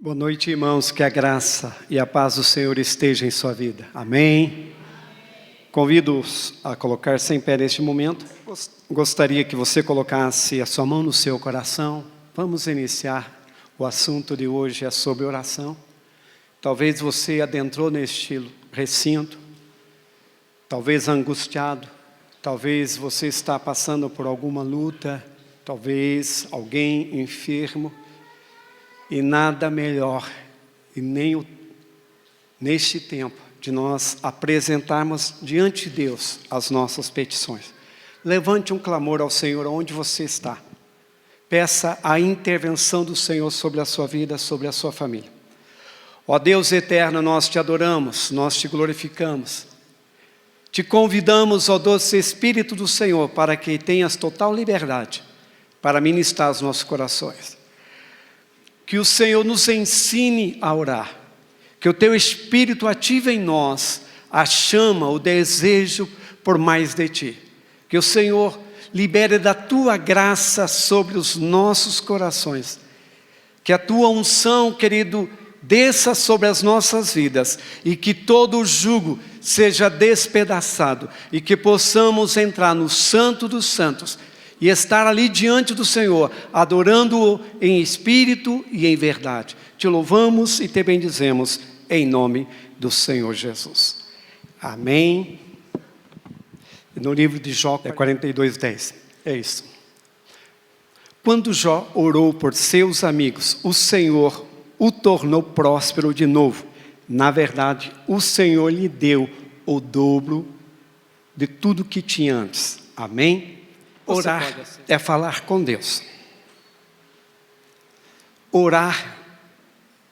Boa noite, irmãos, que a graça e a paz do Senhor esteja em sua vida. Amém? Convido-os a colocar-se em pé neste momento. Gostaria que você colocasse a sua mão no seu coração. Vamos iniciar. O assunto de hoje é sobre oração. Talvez você adentrou neste recinto, talvez angustiado, talvez você está passando por alguma luta, talvez alguém enfermo. E nada melhor, neste tempo, de nós apresentarmos diante de Deus as nossas petições. Levante um clamor ao Senhor onde você está. Peça a intervenção do Senhor sobre a sua vida, sobre a sua família. Ó Deus eterno, nós te adoramos, nós te glorificamos. Te convidamos, ó doce Espírito do Senhor, para que tenhas total liberdade para ministrar os nossos corações. Que o Senhor nos ensine a orar. Que o Teu Espírito ative em nós a chama, o desejo por mais de Ti. Que o Senhor libere da Tua graça sobre os nossos corações. Que a Tua unção, querido, desça sobre as nossas vidas. E que todo o jugo seja despedaçado. E que possamos entrar no Santo dos Santos. E estar ali diante do Senhor, adorando-o em espírito e em verdade. Te louvamos e te bendizemos em nome do Senhor Jesus. Amém. No livro de Jó, 42:10. É isso. Quando Jó orou por seus amigos, o Senhor o tornou próspero de novo. Na verdade, o Senhor lhe deu o dobro de tudo que tinha antes. Amém? Orar é falar com Deus. Orar,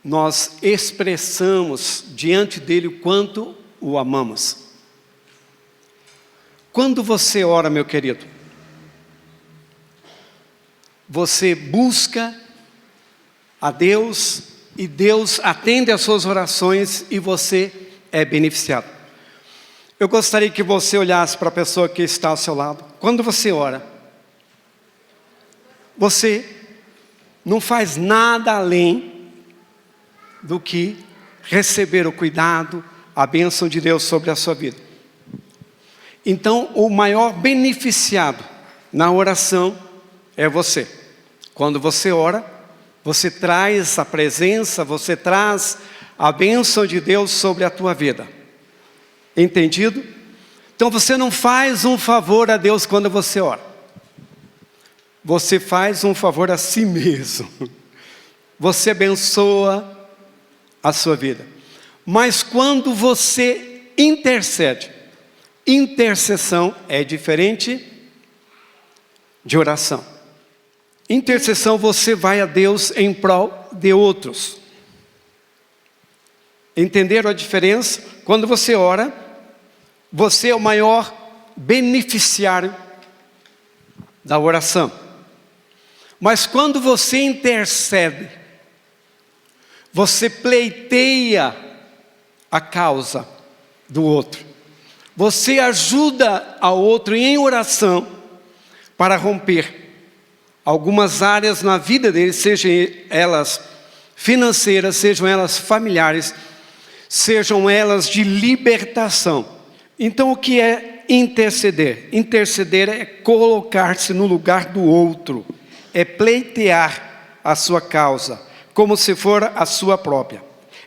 nós expressamos diante dEle o quanto o amamos. Quando você ora, meu querido, você busca a Deus e Deus atende às suas orações e você é beneficiado. Eu gostaria que você olhasse para a pessoa que está ao seu lado. Quando você ora, você não faz nada além do que receber o cuidado, a bênção de Deus sobre a sua vida. Então, o maior beneficiado na oração é você. Quando você ora, você traz a presença, você traz a bênção de Deus sobre a tua vida. Entendido? Então você não faz um favor a Deus quando você ora. Você faz um favor a si mesmo. Você abençoa a sua vida. Mas quando você intercede, intercessão é diferente de oração. Intercessão, você vai a Deus em prol de outros. Entenderam a diferença? Quando você ora, você é o maior beneficiário da oração. Mas quando você intercede, você pleiteia a causa do outro. Você ajuda ao outro em oração para romper algumas áreas na vida dele, sejam elas financeiras, sejam elas familiares, sejam elas de libertação. Então o que é interceder? Interceder é colocar-se no lugar do outro, é pleitear a sua causa, como se for a sua própria.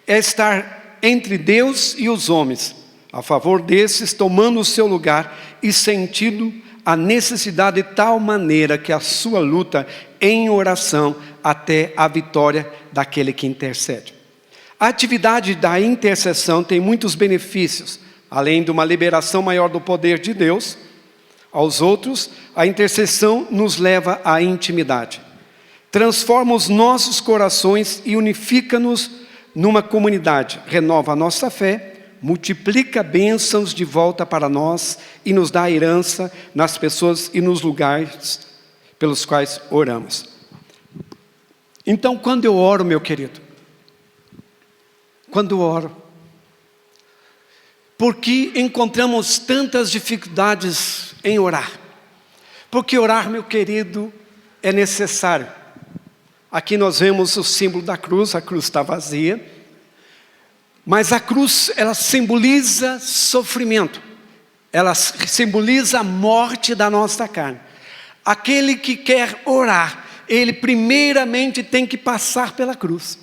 É estar entre Deus e os homens, a favor desses, tomando o seu lugar e sentindo a necessidade de tal maneira que a sua luta em oração até a vitória daquele que intercede. A atividade da intercessão tem muitos benefícios. Além de uma liberação maior do poder de Deus aos outros, a intercessão nos leva à intimidade. Transforma os nossos corações e unifica-nos numa comunidade. Renova a nossa fé, multiplica bênçãos de volta para nós e nos dá herança nas pessoas e nos lugares pelos quais oramos. Então, quando eu oro, meu querido, quando eu oro, por que encontramos tantas dificuldades em orar? Porque orar, meu querido, é necessário. Aqui nós vemos o símbolo da cruz, a cruz está vazia. Mas a cruz, ela simboliza sofrimento. Ela simboliza a morte da nossa carne. Aquele que quer orar, ele primeiramente tem que passar pela cruz.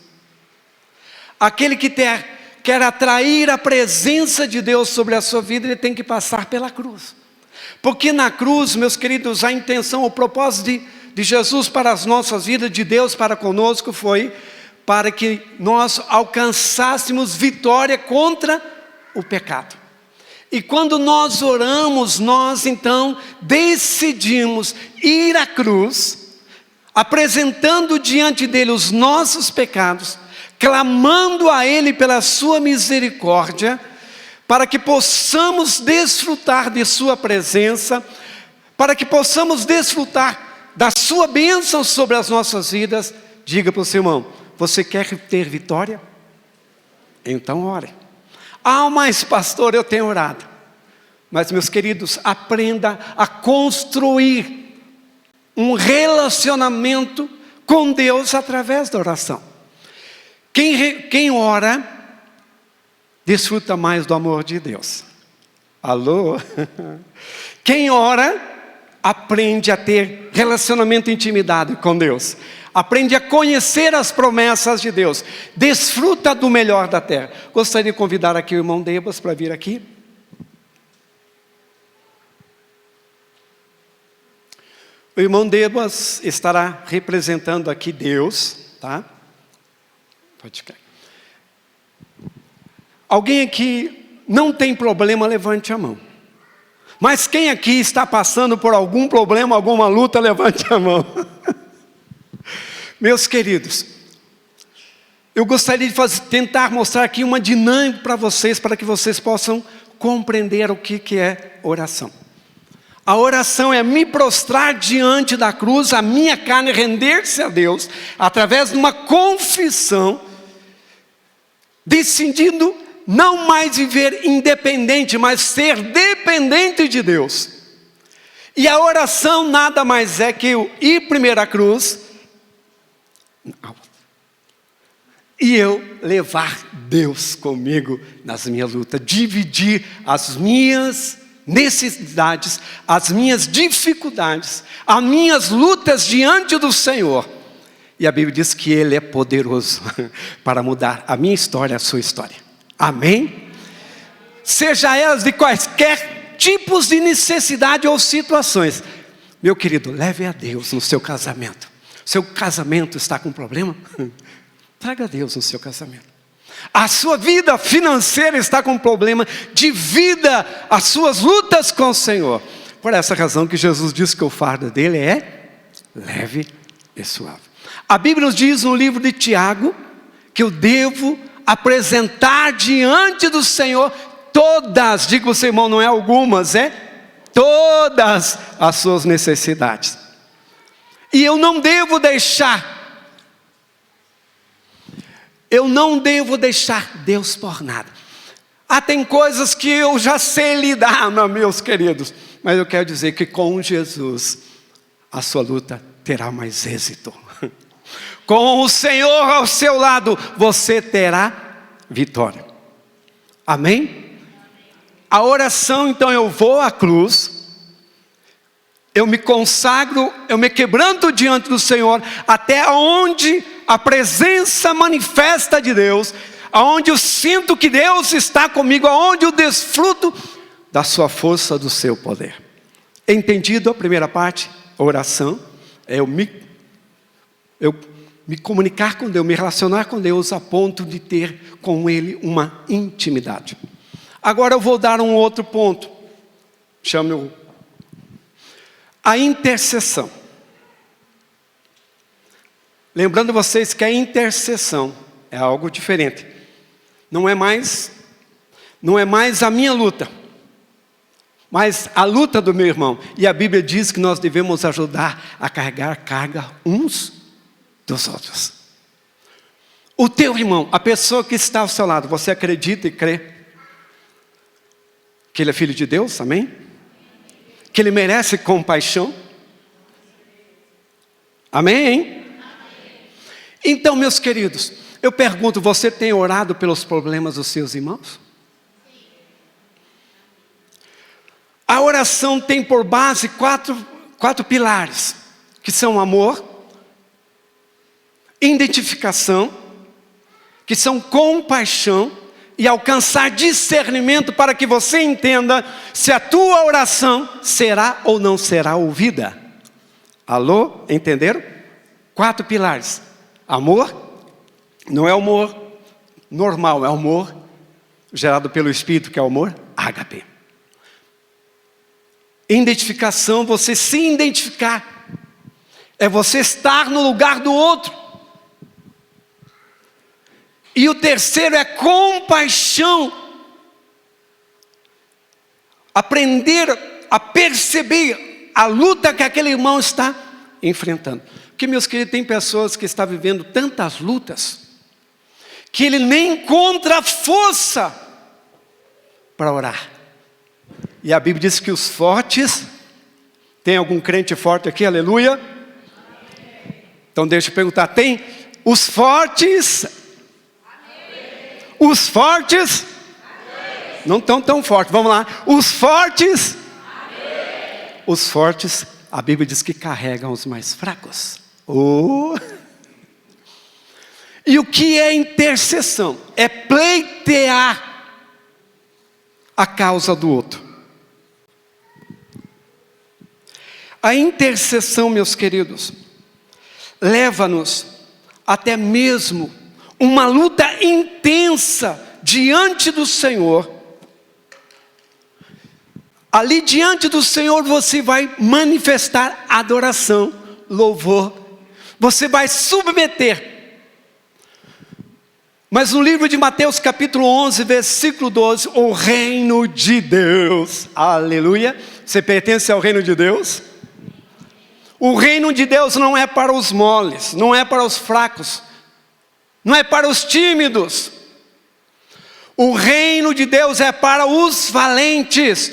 Aquele que quer atrair a presença de Deus sobre a sua vida, ele tem que passar pela cruz. Porque na cruz, meus queridos, a intenção, o propósito de Jesus para as nossas vidas, de Deus para conosco, foi para que nós alcançássemos vitória contra o pecado. E quando nós oramos, nós então decidimos ir à cruz, apresentando diante dele os nossos pecados, clamando a ele pela sua misericórdia, para que possamos desfrutar de sua presença, para que possamos desfrutar da sua bênção sobre as nossas vidas. Diga para o seu irmão: você quer ter vitória? Então ore. Ah, mas pastor, eu tenho orado. Mas, meus queridos, aprenda a construir um relacionamento com Deus através da oração. Quem ora, desfruta mais do amor de Deus. Alô? Quem ora, aprende a ter relacionamento e intimidade com Deus. Aprende a conhecer as promessas de Deus. Desfruta do melhor da terra. Gostaria de convidar aqui o irmão Debas para vir aqui. O irmão Debas estará representando aqui Deus, tá? Pode ficar. Alguém aqui não tem problema, levante a mão. Mas quem aqui está passando por algum problema, alguma luta, levante a mão. Meus queridos, eu gostaria de tentar mostrar aqui uma dinâmica para vocês, para que vocês possam compreender o que é oração. A oração é me prostrar diante da cruz, a minha carne render-se a Deus, através de uma confissão, decidindo não mais viver independente, mas ser dependente de Deus. E a oração nada mais é que eu ir primeiro à cruz, e eu levar Deus comigo nas minhas lutas, dividir as minhas necessidades, as minhas dificuldades, as minhas lutas diante do Senhor. E a Bíblia diz que Ele é poderoso para mudar a minha história, a sua história. Amém? Seja elas de quaisquer tipos de necessidade ou situações. Meu querido, leve a Deus no seu casamento. Seu casamento está com problema? Traga Deus no seu casamento. A sua vida financeira está com problema, divida as suas lutas com o Senhor. Por essa razão que Jesus disse que o fardo dele é leve e suave. A Bíblia nos diz no livro de Tiago que eu devo apresentar diante do Senhor todas, diga para o seu irmão, não é algumas, é todas as suas necessidades. E eu não devo deixar Deus por nada. Tem coisas que eu já sei lidar, meus queridos. Mas eu quero dizer que com Jesus, a sua luta terá mais êxito. Com o Senhor ao seu lado, você terá vitória. Amém? A oração, então, eu vou à cruz, eu me consagro, eu me quebranto diante do Senhor, até onde a presença manifesta de Deus, aonde eu sinto que Deus está comigo, aonde eu desfruto da sua força, do seu poder. Entendido a primeira parte? A oração é eu me comunicar com Deus, me relacionar com Deus a ponto de ter com Ele uma intimidade. Agora eu vou dar um outro ponto. Chame-o a intercessão. Lembrando vocês que a intercessão é algo diferente. Não é mais a minha luta, mas a luta do meu irmão. E a Bíblia diz que nós devemos ajudar a carregar a carga uns dos outros. O teu irmão, a pessoa que está ao seu lado, você acredita e crê que ele é filho de Deus? Amém? Que ele merece compaixão? Amém? Então, meus queridos, eu pergunto, você tem orado pelos problemas dos seus irmãos? A oração tem por base quatro pilares, que são amor, identificação, que são compaixão e alcançar discernimento para que você entenda se a tua oração será ou não será ouvida. Alô? Entenderam? 4 pilares. Amor, não é amor normal, é amor gerado pelo Espírito, que é o amor ágape. Identificação, você se identificar. É você estar no lugar do outro. E o terceiro é compaixão. Aprender a perceber a luta que aquele irmão está enfrentando. Porque, meus queridos, tem pessoas que estão vivendo tantas lutas, que ele nem encontra força para orar. E a Bíblia diz que os fortes, tem algum crente forte aqui, aleluia? Então deixa eu perguntar, tem os fortes? Os fortes? Não estão tão fortes, vamos lá. Os fortes? Os fortes, a Bíblia diz que carregam os mais fracos. Oh. E o que é intercessão? É pleitear a causa do outro. A intercessão, meus queridos, leva-nos até mesmo uma luta intensa diante do Senhor. Ali diante do Senhor você vai manifestar adoração, louvor. Você vai submeter. Mas no livro de Mateus capítulo 11, versículo 12, o reino de Deus, aleluia. Você pertence ao reino de Deus? O reino de Deus não é para os moles, não é para os fracos, não é para os tímidos. O reino de Deus é para os valentes.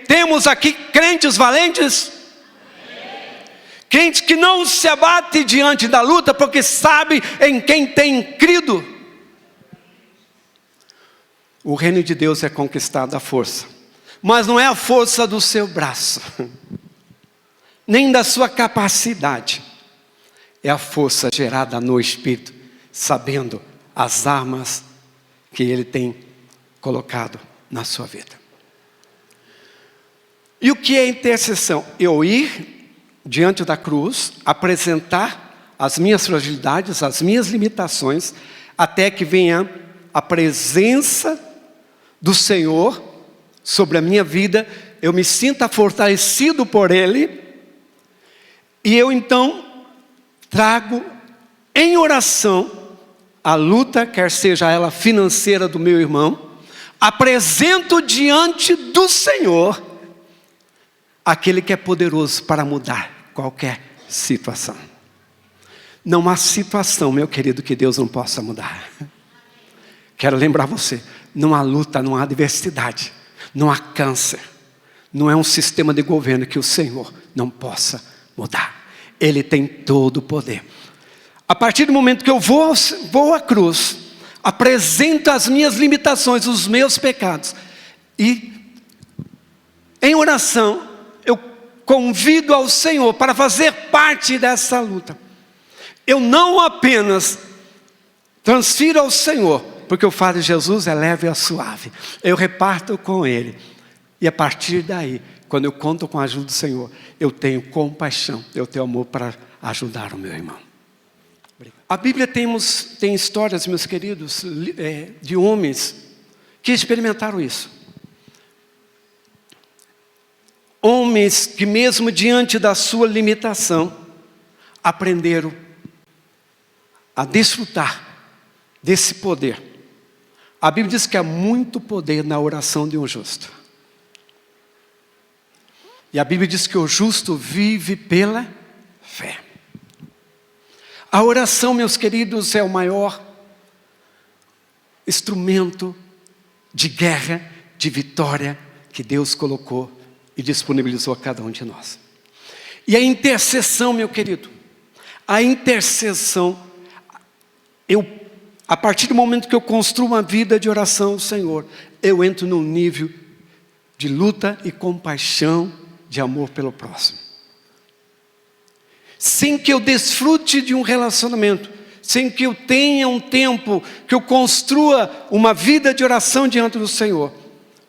Temos aqui crentes valentes? Crentes que não se abate diante da luta, porque sabe em quem tem crido. O reino de Deus é conquistado à força, mas não é a força do seu braço, nem da sua capacidade. É a força gerada no Espírito, sabendo as armas que Ele tem colocado na sua vida. E o que é intercessão? Eu ir diante da cruz, apresentar as minhas fragilidades, as minhas limitações, até que venha a presença do Senhor sobre a minha vida, eu me sinta fortalecido por Ele, e eu então trago em oração a luta, quer seja ela financeira do meu irmão, apresento diante do Senhor, aquele que é poderoso para mudar qualquer situação. Não há situação, meu querido, que Deus não possa mudar. Quero lembrar você, não há luta, não há adversidade, não há câncer, não é um sistema de governo que o Senhor não possa mudar. Ele tem todo o poder. A partir do momento que eu vou à cruz, apresento as minhas limitações, os meus pecados, e em oração, eu convido ao Senhor para fazer parte dessa luta. Eu não apenas transfiro ao Senhor, porque o fardo de Jesus é leve e suave. Eu reparto com Ele. E a partir daí, quando eu conto com a ajuda do Senhor, eu tenho compaixão, eu tenho amor para ajudar o meu irmão. A Bíblia tem histórias, meus queridos, de homens que experimentaram isso. Homens que mesmo diante da sua limitação, aprenderam a desfrutar desse poder. A Bíblia diz que há muito poder na oração de um justo. E a Bíblia diz que o justo vive pela fé. A oração, meus queridos, é o maior instrumento de guerra, de vitória que Deus colocou e disponibilizou a cada um de nós. E a intercessão, meu querido, a intercessão a partir do momento que eu construo uma vida de oração ao Senhor, eu entro num nível de luta e compaixão, de amor pelo próximo. Sem que eu desfrute de um relacionamento, sem que eu tenha um tempo, que eu construa uma vida de oração diante do Senhor,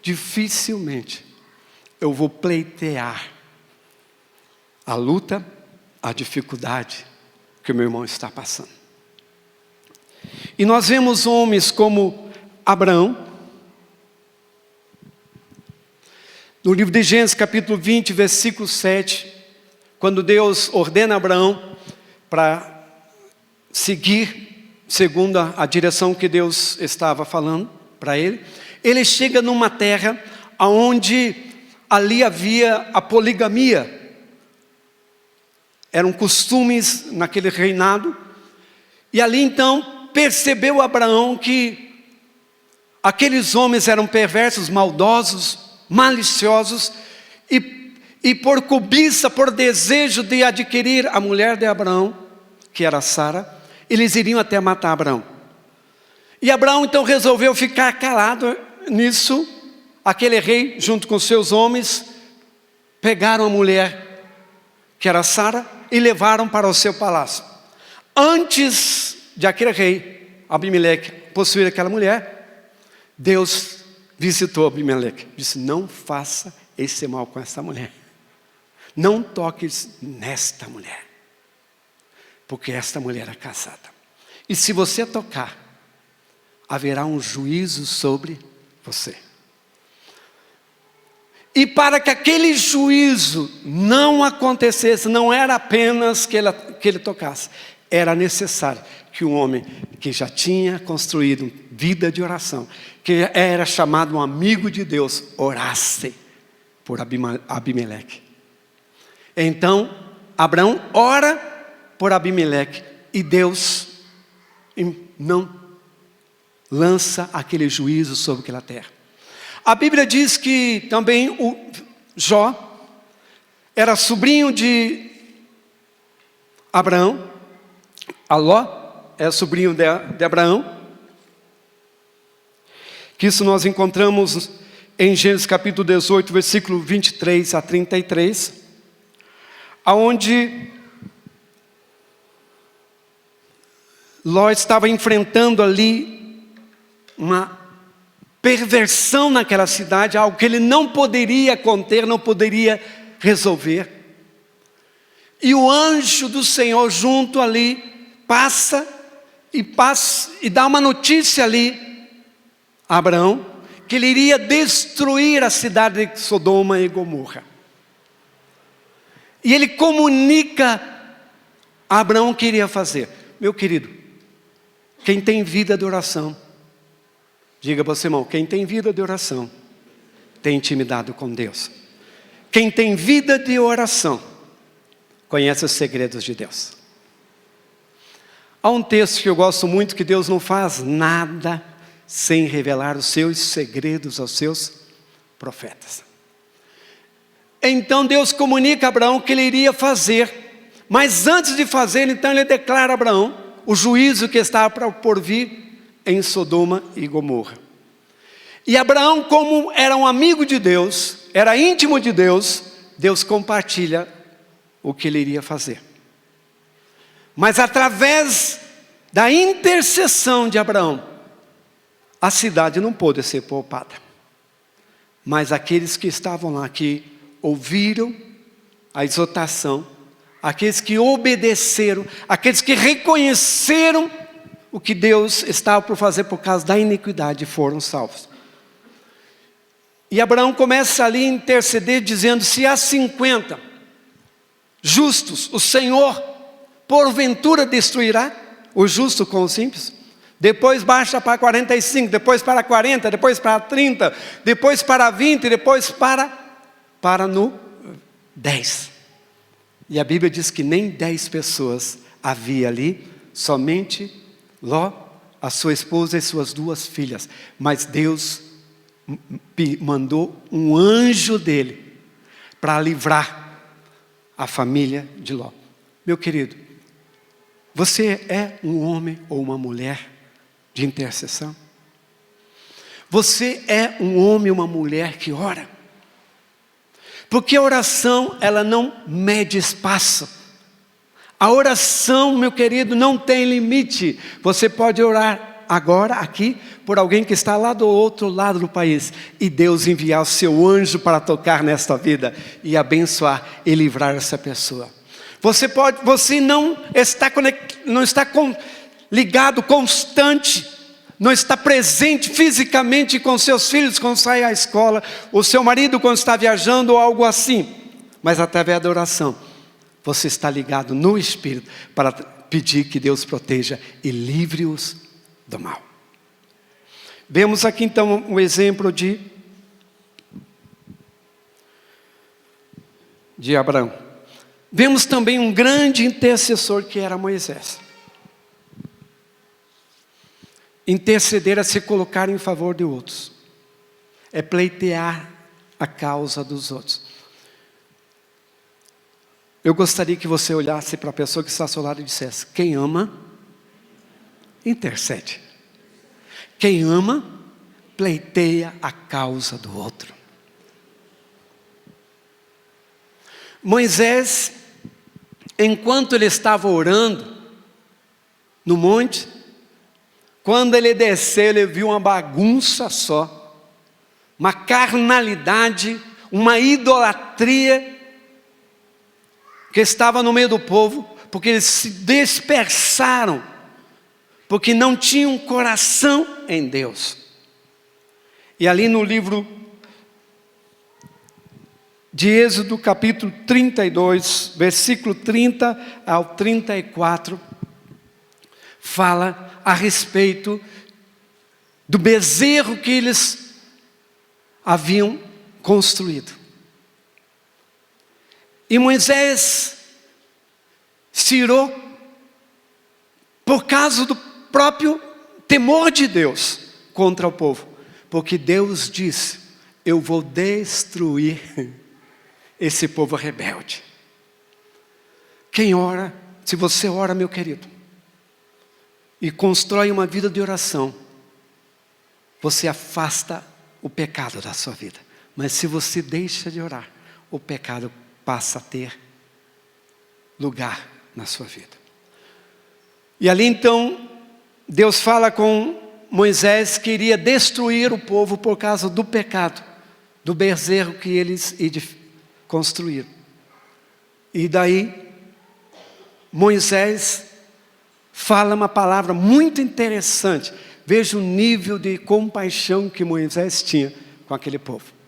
dificilmente eu vou pleitear a luta, a dificuldade que o meu irmão está passando. E nós vemos homens como Abraão. No livro de Gênesis, capítulo 20, versículo 7, quando Deus ordena a Abraão para seguir segundo a direção que Deus estava falando para ele, ele chega numa terra onde ali havia a poligamia. Eram costumes naquele reinado. E ali então percebeu Abraão que aqueles homens eram perversos, maldosos, maliciosos, e por cobiça, por desejo de adquirir a mulher de Abraão, que era Sara, eles iriam até matar Abraão. E Abraão então resolveu ficar calado nisso. Aquele rei, junto com seus homens, pegaram a mulher, que era Sara, e levaram para o seu palácio. Antes de aquele rei, Abimeleque, possuir aquela mulher, Deus visitou Abimeleque. Disse: não faça esse mal com essa mulher. Não toques nesta mulher. Porque esta mulher é casada. E se você tocar, haverá um juízo sobre você. E para que aquele juízo não acontecesse, não era apenas que ele tocasse. Era necessário que um homem que já tinha construído vida de oração, que era chamado um amigo de Deus, orasse por Abimeleque. Então, Abraão ora por Abimeleque e Deus não lança aquele juízo sobre aquela terra. A Bíblia diz que também o Jó era sobrinho de Abraão. Aló é sobrinho de Abraão. Que isso nós encontramos em Gênesis capítulo 18, versículo 23 a 33. Onde Ló estava enfrentando ali uma perversão naquela cidade, algo que ele não poderia conter, não poderia resolver. E o anjo do Senhor junto ali passa e dá uma notícia ali a Abraão, que ele iria destruir a cidade de Sodoma e Gomorra. E ele comunica a Abraão o que iria fazer. Meu querido, quem tem vida de oração, diga para você, irmão, quem tem vida de oração, tem intimidade com Deus. Quem tem vida de oração, conhece os segredos de Deus. Há um texto que eu gosto muito, que Deus não faz nada sem revelar os seus segredos aos seus profetas. Então Deus comunica a Abraão que ele iria fazer, mas antes de fazer, então ele declara a Abraão o juízo que estava por vir em Sodoma e Gomorra. E Abraão, como era um amigo de Deus, era íntimo de Deus, Deus compartilha o que ele iria fazer. Mas através da intercessão de Abraão, a cidade não pôde ser poupada. Mas aqueles que estavam lá, que ouviram a exortação, aqueles que obedeceram, aqueles que reconheceram o que Deus estava por fazer por causa da iniquidade, foram salvos. E Abraão começa ali a interceder, dizendo: se há 50 justos, o Senhor porventura destruirá o justo com os ímpios? Depois baixa para 45, depois para 40, depois para 30, depois para 20, depois para no 10. E a Bíblia diz que nem 10 pessoas havia ali, somente Ló, a sua esposa e suas 2 filhas. Mas Deus mandou um anjo dele para livrar a família de Ló. Meu querido, Você é um homem ou uma mulher de intercessão? Você é um homem ou uma mulher que ora? Porque a oração, ela não mede espaço. A oração, meu querido, não tem limite. Você pode orar agora, aqui, por alguém que está lá do outro lado do país, e Deus enviar o seu anjo para tocar nesta vida, e abençoar e livrar essa pessoa. Você não está ligado, constante, não está presente fisicamente com seus filhos quando sai à escola, o seu marido quando está viajando ou algo assim, mas através da oração, você está ligado no Espírito para pedir que Deus proteja e livre-os do mal. Vemos aqui então um exemplo de Abraão. Vemos também um grande intercessor que era Moisés. Interceder é se colocar em favor de outros. É pleitear a causa dos outros. Eu gostaria que você olhasse para a pessoa que está ao seu lado e dissesse: quem ama, intercede. Quem ama, pleiteia a causa do outro. Moisés, enquanto ele estava orando no monte, quando ele desceu, ele viu uma bagunça só, uma carnalidade, uma idolatria que estava no meio do povo, porque eles se dispersaram, porque não tinham coração em Deus. E ali no livro de Êxodo, capítulo 32, versículo 30 ao 34, fala a respeito do bezerro que eles haviam construído. E Moisés se irou por causa do próprio temor de Deus contra o povo. Porque Deus disse: eu vou destruir esse povo rebelde. Quem ora, se você ora, meu querido, e constrói uma vida de oração, você afasta o pecado da sua vida. Mas se você deixa de orar, o pecado passa a ter lugar na sua vida. E ali então, Deus fala com Moisés que iria destruir o povo por causa do pecado, do bezerro que eles construíram. E daí, Moisés fala uma palavra muito interessante. Veja o nível de compaixão que Moisés tinha com aquele povo.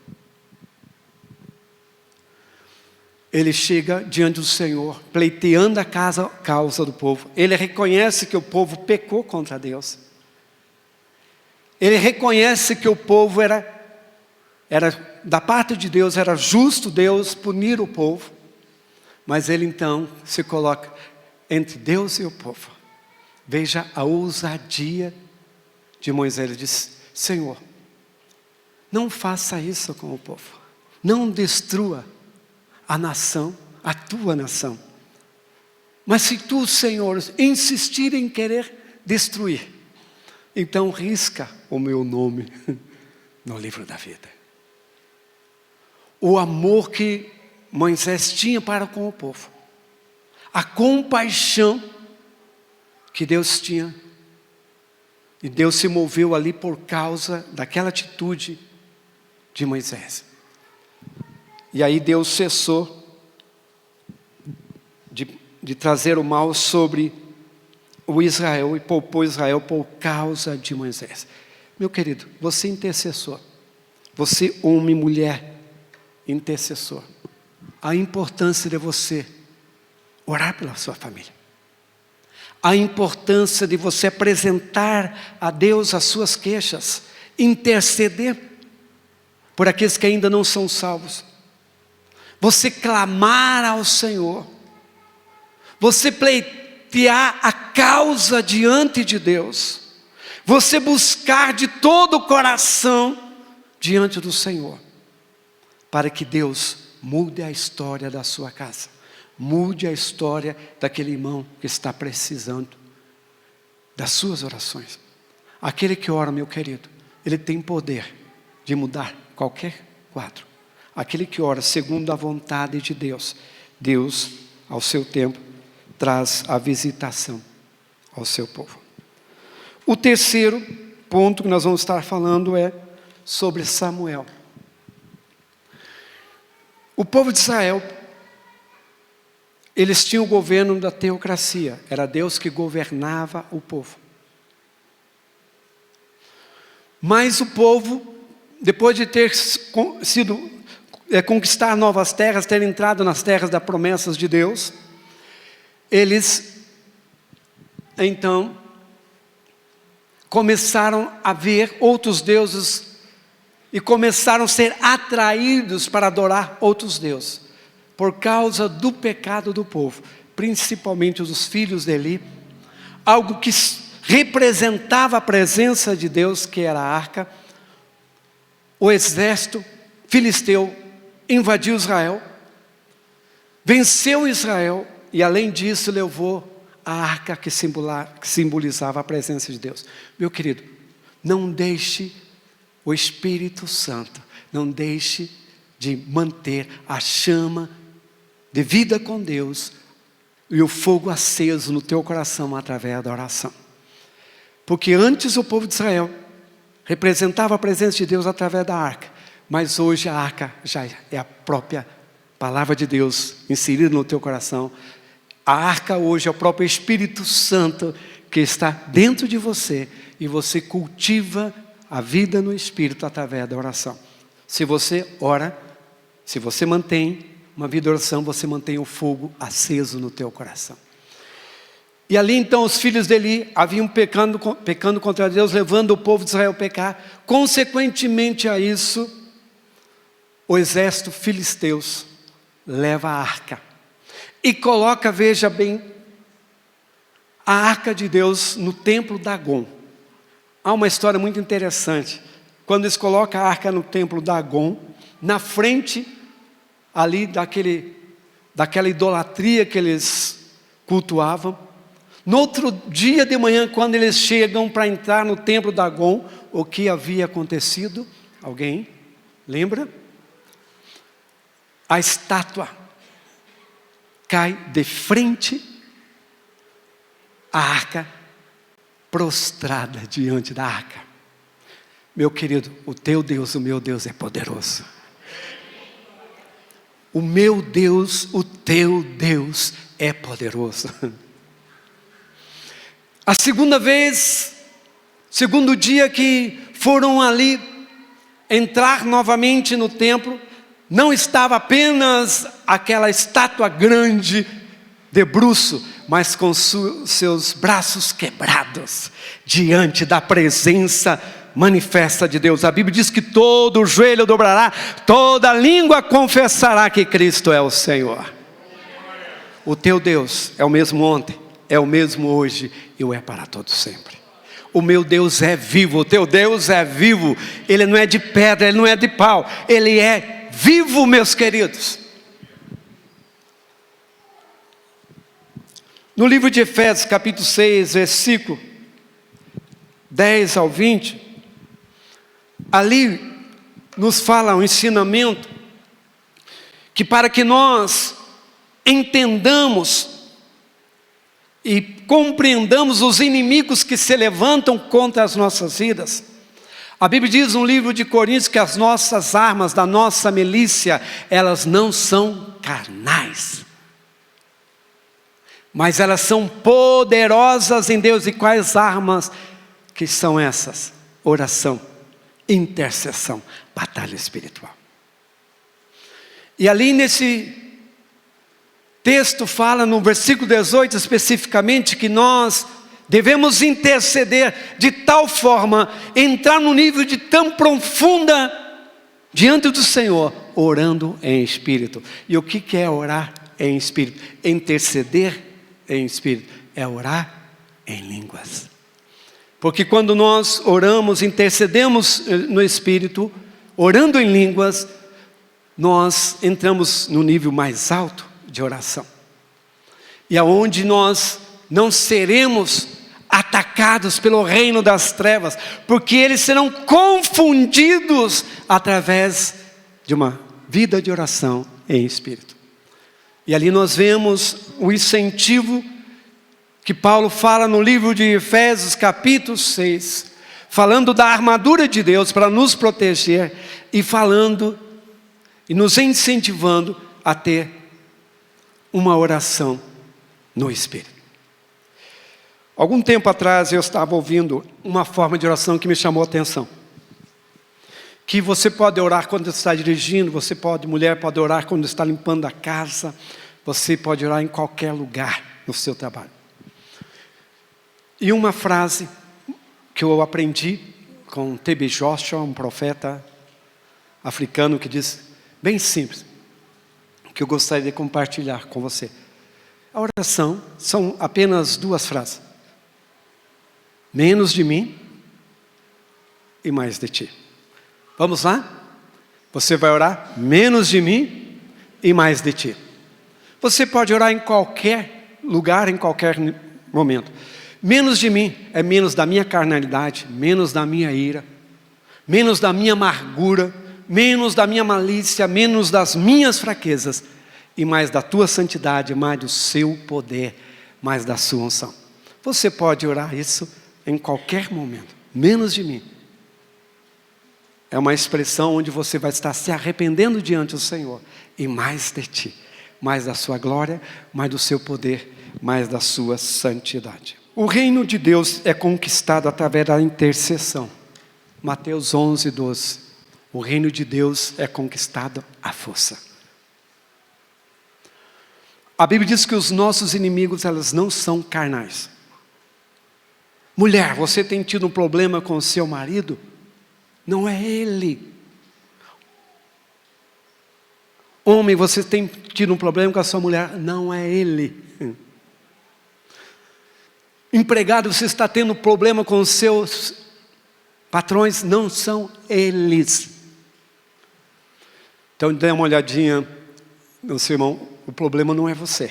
Ele chega diante do Senhor, pleiteando a causa do povo. Ele reconhece que o povo pecou contra Deus. Ele reconhece que o povo era da parte de Deus, era justo Deus punir o povo. Mas ele então se coloca entre Deus e o povo. Veja a ousadia de Moisés. Ele diz: Senhor, não faça isso com o povo. Não destrua a nação, a tua nação. Mas se tu, Senhor, insistir em querer destruir, então risca o meu nome no livro da vida. O amor que Moisés tinha para com o povo, a compaixão que Deus tinha, e Deus se moveu ali por causa daquela atitude de Moisés. E aí Deus cessou de trazer o mal sobre o Israel e poupou Israel por causa de Moisés. Meu querido, você intercessor, você homem e mulher intercessor, a importância de você orar pela sua família, a importância de você apresentar a Deus as suas queixas, interceder por aqueles que ainda não são salvos, você clamar ao Senhor, você pleitear a causa diante de Deus, você buscar de todo o coração diante do Senhor, para que Deus mude a história da sua casa, Mude a história daquele irmão que está precisando das suas orações. Aquele que ora, meu querido, ele tem poder de mudar qualquer quadro. Aquele que ora segundo a vontade de Deus, Deus, ao seu tempo, traz a visitação ao seu povo. O terceiro ponto que nós vamos estar falando é sobre Samuel. O povo de Israel, eles tinham o governo da teocracia. Era Deus que governava o povo. Mas o povo, depois de ter sido conquistar novas terras, ter entrado nas terras das promessas de Deus, eles então começaram a ver outros deuses e começaram a ser atraídos para adorar outros deuses, por causa do pecado do povo, principalmente os filhos de Eli, algo que representava a presença de Deus, que era a arca. O exército filisteu invadiu Israel, venceu Israel e além disso levou a arca que simbolizava a presença de Deus. Meu querido, não deixe o Espírito Santo, não deixe de manter a chama de vida com Deus e o fogo aceso no teu coração através da oração. Porque antes o povo de Israel representava a presença de Deus através da arca, mas hoje a arca já é a própria palavra de Deus inserida no teu coração. A arca hoje é o próprio Espírito Santo que está dentro de você e você cultiva a vida no Espírito através da oração. Se você ora, se você mantém uma vida de oração, você mantém o fogo aceso no teu coração. E ali então os filhos de Eli haviam pecando contra Deus, levando o povo de Israel a pecar. Consequentemente a isso, o exército filisteus leva a arca e coloca, veja bem, a arca de Deus no templo Dagon. Há uma história muito interessante. Quando eles colocam a arca no templo Dagon, na frente ali daquela idolatria que eles cultuavam, no outro dia de manhã, quando eles chegam para entrar no templo Dagon, o que havia acontecido? Alguém lembra? A estátua cai de frente à arca, prostrada diante da arca. Meu querido, o teu Deus, o meu Deus é poderoso. O meu Deus, o teu Deus é poderoso. A segunda vez, segundo dia que foram ali entrar novamente no templo, não estava apenas aquela estátua grande de bruço, mas com seus braços quebrados, diante da presença manifesta de Deus. A Bíblia diz que todo o joelho dobrará, toda língua confessará que Cristo é o Senhor. O teu Deus é o mesmo ontem, é o mesmo hoje e o é para todo sempre. O meu Deus é vivo, o teu Deus é vivo. Ele não é de pedra, ele não é de pau, ele é vivo, meus queridos. No livro de Efésios, capítulo 6, versículo 10 ao 20, ali nos fala um ensinamento que para que nós entendamos e compreendamos os inimigos que se levantam contra as nossas vidas. A Bíblia diz no livro de Coríntios que as nossas armas da nossa milícia, elas não são carnais, mas elas são poderosas em Deus. E quais armas que são essas? Oração, intercessão, batalha espiritual. E ali nesse texto fala no versículo 18 especificamente que nós devemos interceder de tal forma, entrar num nível de tão profunda diante do Senhor, orando em espírito. E o que é orar em espírito? Interceder em espírito é orar em línguas. Porque quando nós oramos, intercedemos no espírito, orando em línguas, nós entramos no nível mais alto de oração. e aonde nós não seremos atacados pelo reino das trevas, porque eles serão confundidos através de uma vida de oração em espírito. E ali nós vemos o incentivo que Paulo fala no livro de Efésios capítulo 6, falando da armadura de Deus para nos proteger e falando e nos incentivando a ter uma oração no Espírito. Algum tempo atrás eu estava ouvindo uma forma de oração que me chamou a atenção. Que você pode orar quando está dirigindo, mulher pode orar quando está limpando a casa, você pode orar em qualquer lugar no seu trabalho. E uma frase que eu aprendi com T.B. Joshua, um profeta africano, que diz, bem simples, que eu gostaria de compartilhar com você. A oração são apenas 2 frases. Menos de mim e mais de ti. Vamos lá? Você vai orar menos de mim e mais de ti. Você pode orar em qualquer lugar, em qualquer momento. Menos de mim é menos da minha carnalidade, menos da minha ira, menos da minha amargura, menos da minha malícia, menos das minhas fraquezas, e mais da tua santidade, mais do seu poder, mais da sua unção. Você pode orar isso em qualquer momento, menos de mim. É uma expressão onde você vai estar se arrependendo diante do Senhor, e mais de ti, mais da sua glória, mais do seu poder, mais da sua santidade. O reino de Deus é conquistado através da intercessão. Mateus 11, 12. O reino de Deus é conquistado à força. A Bíblia diz que os nossos inimigos, elas não são carnais. Mulher, você tem tido um problema com o seu marido? Não é ele. Homem, você tem tido um problema com a sua mulher? Não é ele. Empregado, você está tendo problema com os seus patrões? Não são eles. Então dê uma olhadinha no seu irmão. O problema não é você.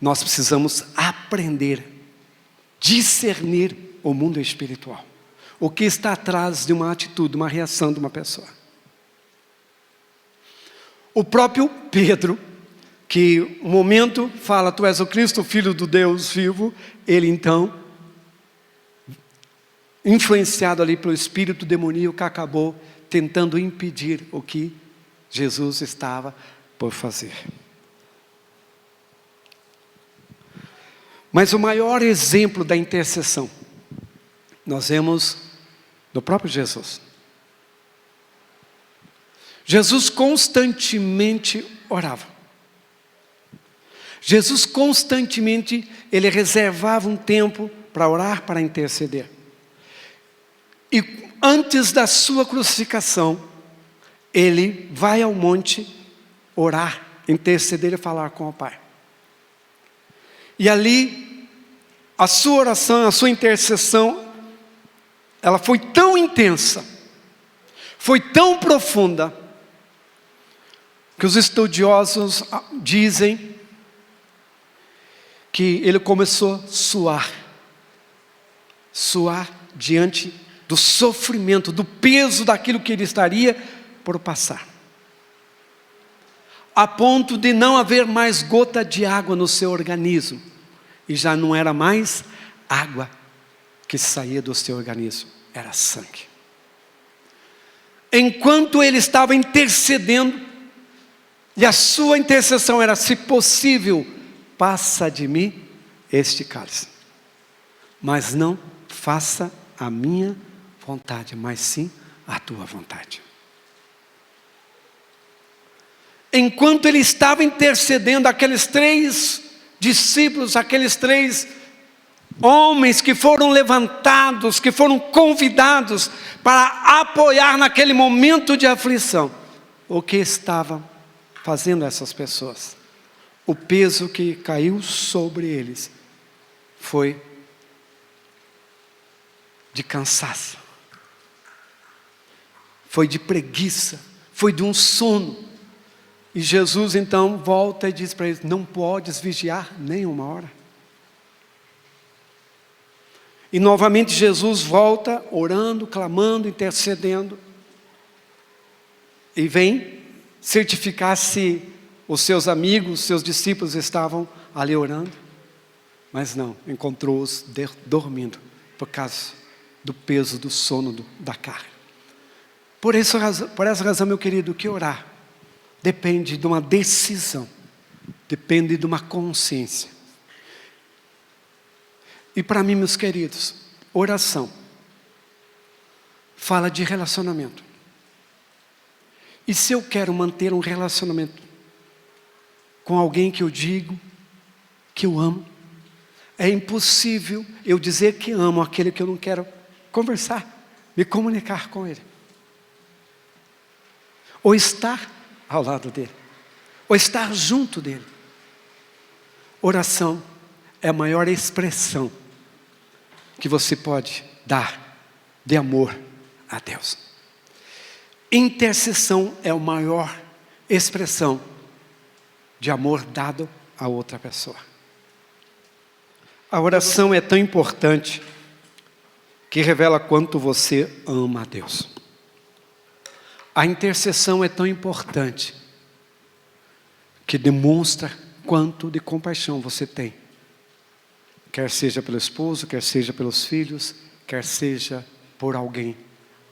Nós precisamos aprender, discernir o mundo espiritual. O que está atrás de uma atitude, uma reação de uma pessoa. O próprio Pedro, que um momento fala, tu és o Cristo, Filho do Deus vivo, ele então, influenciado ali pelo espírito demoníaco, acabou tentando impedir o que Jesus estava por fazer. Mas o maior exemplo da intercessão, nós vemos no próprio Jesus. Jesus constantemente orava. Jesus constantemente, ele reservava um tempo para orar, para interceder. E antes da sua crucificação, ele vai ao monte orar, interceder e falar com o Pai. E ali, a sua oração, a sua intercessão, ela foi tão intensa, foi tão profunda, que os estudiosos dizem que ele começou a suar diante do sofrimento, do peso daquilo que ele estaria por passar. A ponto de não haver mais gota de água no seu organismo. E já não era mais água que saía do seu organismo, era sangue. Enquanto ele estava intercedendo, e a sua intercessão era, se possível, passa de mim este cálice. Mas não faça a minha vontade, mas sim a tua vontade. Enquanto ele estava intercedendo, aqueles 3 discípulos, aqueles 3 homens que foram levantados, que foram convidados para apoiar naquele momento de aflição, o que estava fazendo essas pessoas? O peso que caiu sobre eles foi de cansaço, foi de preguiça, foi de um sono. E Jesus então volta e diz para eles: não podes vigiar nem uma hora. E novamente Jesus volta orando, clamando, intercedendo. E vem certificar se os seus amigos, seus discípulos estavam ali orando. Mas não, encontrou-os dormindo, por causa do peso do sono da carne. Por essa razão, meu querido, que orar depende de uma decisão, depende de uma consciência. E para mim, meus queridos, oração fala de relacionamento. E se eu quero manter um relacionamento com alguém que eu digo que eu amo, é impossível eu dizer que amo aquele que eu não quero conversar, me comunicar com ele. Ou estar ao lado dele, ou estar junto dele. Oração é a maior expressão que você pode dar de amor a Deus. Intercessão é a maior expressão de amor dado a outra pessoa. A oração é tão importante que revela quanto você ama a Deus. A intercessão é tão importante que demonstra quanto de compaixão você tem. Quer seja pelo esposo, quer seja pelos filhos, quer seja por alguém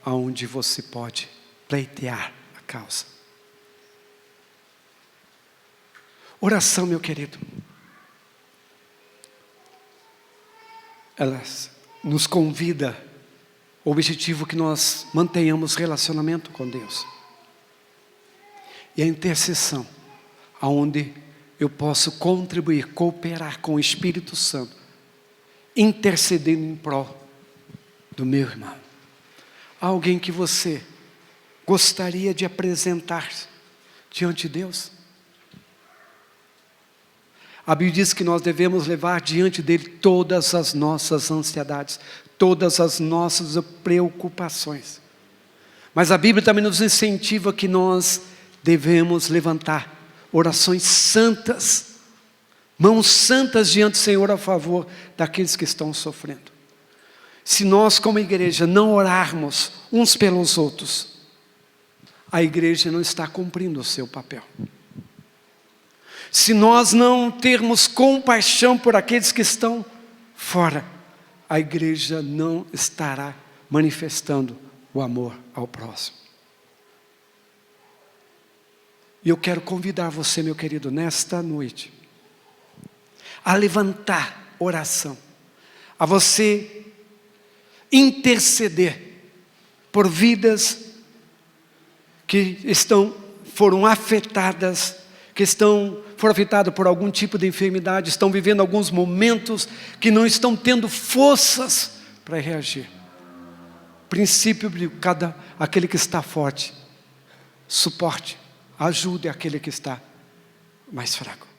aonde você pode pleitear a causa. Oração, meu querido, ela nos convida, o objetivo que nós mantenhamos relacionamento com Deus. E a intercessão, aonde eu posso contribuir, cooperar com o Espírito Santo, intercedendo em prol do meu irmão. Alguém que você gostaria de apresentar diante de Deus. A Bíblia diz que nós devemos levar diante dele todas as nossas ansiedades, todas as nossas preocupações. Mas a Bíblia também nos incentiva que nós devemos levantar orações santas, mãos santas diante do Senhor a favor daqueles que estão sofrendo. Se nós como igreja não orarmos uns pelos outros, a igreja não está cumprindo o seu papel. Se nós não termos compaixão por aqueles que estão fora, a igreja não estará manifestando o amor ao próximo. E eu quero convidar você, meu querido, nesta noite, a levantar oração, a você interceder por vidas que foram afetadas, foram afetadas por algum tipo de enfermidade, estão vivendo alguns momentos que não estão tendo forças para reagir. Princípio bíblico: aquele que está forte, suporte, ajude aquele que está mais fraco.